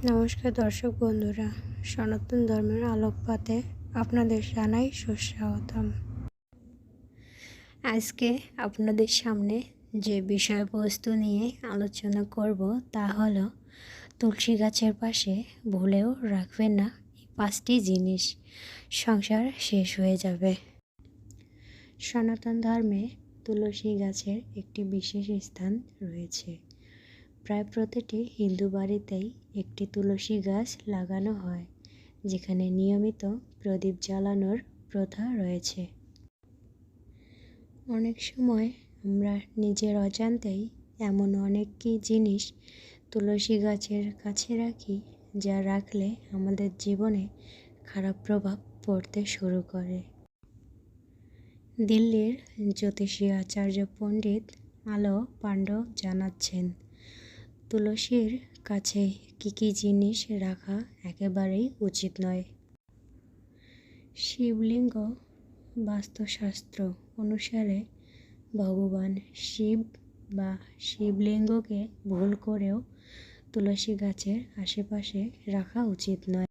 নমস্কার দর্শক বন্ধুরা, সনাতন ধর্মের আলোকপাতে আপনাদের জানাই সুস্বাগতম। আজকে আপনাদের সামনে যে বিষয়বস্তু নিয়ে আলোচনা করব তা হলো তুলসী গাছের পাশে ভুলেও রাখবেন না এই 5টি জিনিস, সংসার শেষ হয়ে যাবে। সনাতন ধর্মে তুলসী গাছের একটি বিশেষ স্থান রয়েছে। প্রায় প্রতিটি হিন্দু বাড়িতেই একটি তুলসী গাছ লাগানো হয়, যেখানে নিয়মিত প্রদীপ জ্বালানোর প্রথা রয়েছে। অনেক সময় আমরা নিজের অজান্তেই এমন অনেক জিনিস তুলসী গাছের কাছে রাখি, যা রাখলে আমাদের জীবনে খারাপ প্রভাব পড়তে শুরু করে। দিল্লির জ্যোতিষী আচার্য পণ্ডিত আলো পাণ্ডব জানাচ্ছেন, তুলসীর কাছে কী জিনিস রাখা একেবারেই উচিত নয়। শিবলিঙ্গ বাস্তুশাস্ত্র অনুসারে ভগবান শিব বা শিবলিঙ্গকে ভুল করেও তুলসী গাছের আশেপাশে রাখা উচিত নয়।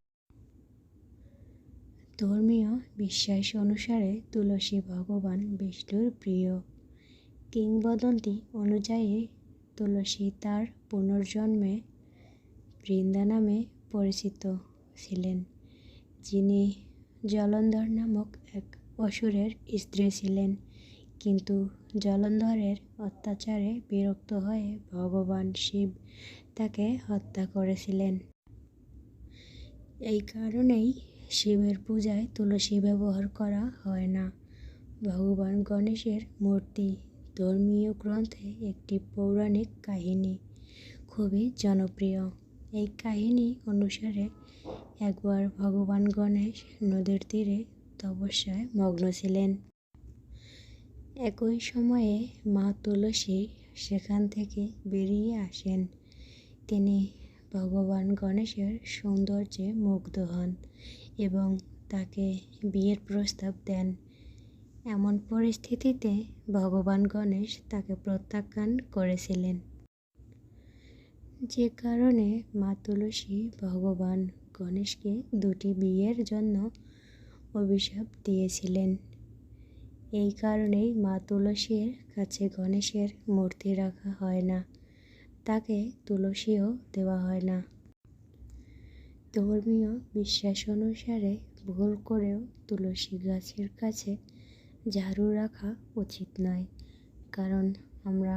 ধর্মীয় বিশ্বাস অনুসারে তুলসী ভগবান বিষ্ণুর প্রিয়। কিংবদন্তি অনুযায়ী তুলসী তার পুনর্জন্মে বৃন্দা নামে পরিচিত ছিলেন, যিনি জলন্ধর নামক এক অসুরের স্ত্রী ছিলেন। কিন্তু জলন্ধরের অত্যাচারে বিরক্ত হয়ে ভগবান শিব তাকে হত্যা করেছিলেন। এই কারণেই শিবের পূজায় তুলসী ব্যবহার করা হয় না। ভগবান গণেশের মূর্তি ধর্মীয় গ্রন্থে একটি পৌরাণিক কাহিনী খুবই জনপ্রিয়। এই কাহিনী অনুসারে একবার ভগবান গণেশ নদীর তীরে তপস্যায় মগ্ন ছিলেন। একই সময়ে মা তুলসী সেখান থেকে বেরিয়ে আসেন। তিনি ভগবান গণেশের সৌন্দর্যে মুগ্ধ হন এবং তাকে বিয়ের প্রস্তাব দেন। এমন পরিস্থিতিতে ভগবান গণেশ তাকে প্রত্যাখ্যান করেছিলেন, যে কারণে মা তুলসী ভগবান গণেশকে 2টি বিয়ের জন্য অভিশাপ দিয়েছিলেন। এই কারণেই মা তুলসীর কাছে গণেশের মূর্তি রাখা হয় না, তাকে তুলসীও দেওয়া হয় না। ধর্মীয় বিশ্বাস অনুসারে ভুল করেও তুলসী গাছের কাছে ঝাড়ু রাখা উচিত নয়, কারণ আমরা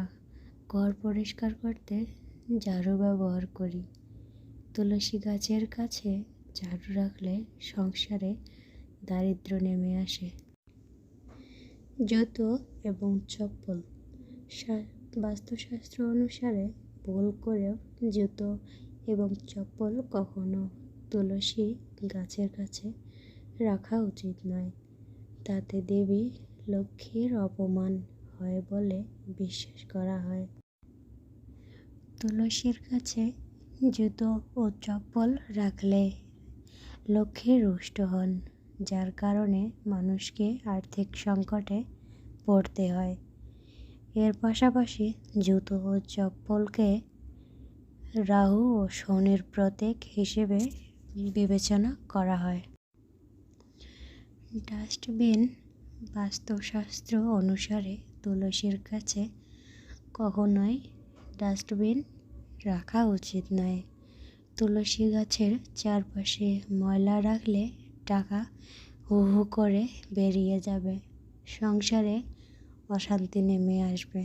ঘর পরিষ্কার করতে ঝাড়ু ব্যবহার করি। তুলসী গাছের কাছে ঝাড়ু রাখলে সংসারে দারিদ্র্য নেমে আসে। জুতো এবং চপ্পল। বাস্তুশাস্ত্র অনুসারে ভুল করেও জুতো এবং চপ্পল কখনো তুলসী গাছের কাছে রাখা উচিত নয়। তাতে দেবী লক্ষ্মীর অপমান হয় বলে বিশ্বাস করা হয়। তুলসীর কাছে জুতো ও চপ্পল রাখলে লক্ষ্মী রুষ্ট হন, যার কারণে মানুষকে আর্থিক সংকটে পড়তে হয়। এর পাশাপাশি জুতো ও চপ্পলকে রাহু ও শনির প্রতীক হিসেবে বিবেচনা করা হয়। ডাস্টবিন। বাস্তুশাস্ত্র অনুসারে তুলসীর কাছে কখনোই ডাস্টবিন রাখা উচিত নয়। তুলসী গাছের চারপাশে ময়লা রাখলে টাকা হু হু করে বেরিয়ে যাবে, সংসারে অশান্তি নেমে আসবে।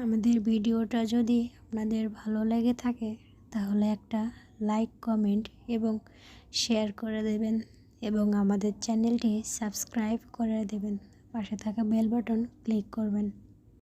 আমাদের ভিডিওটা যদি আপনাদের ভালো লেগে থাকে তাহলে একটা লাইক, কমেন্ট এবং শেয়ার করে দেবেন এবং আমাদের চ্যানেলটি সাবস্ক্রাইব করে দেবেন। পাশে থাকা বেল বাটন ক্লিক করবেন।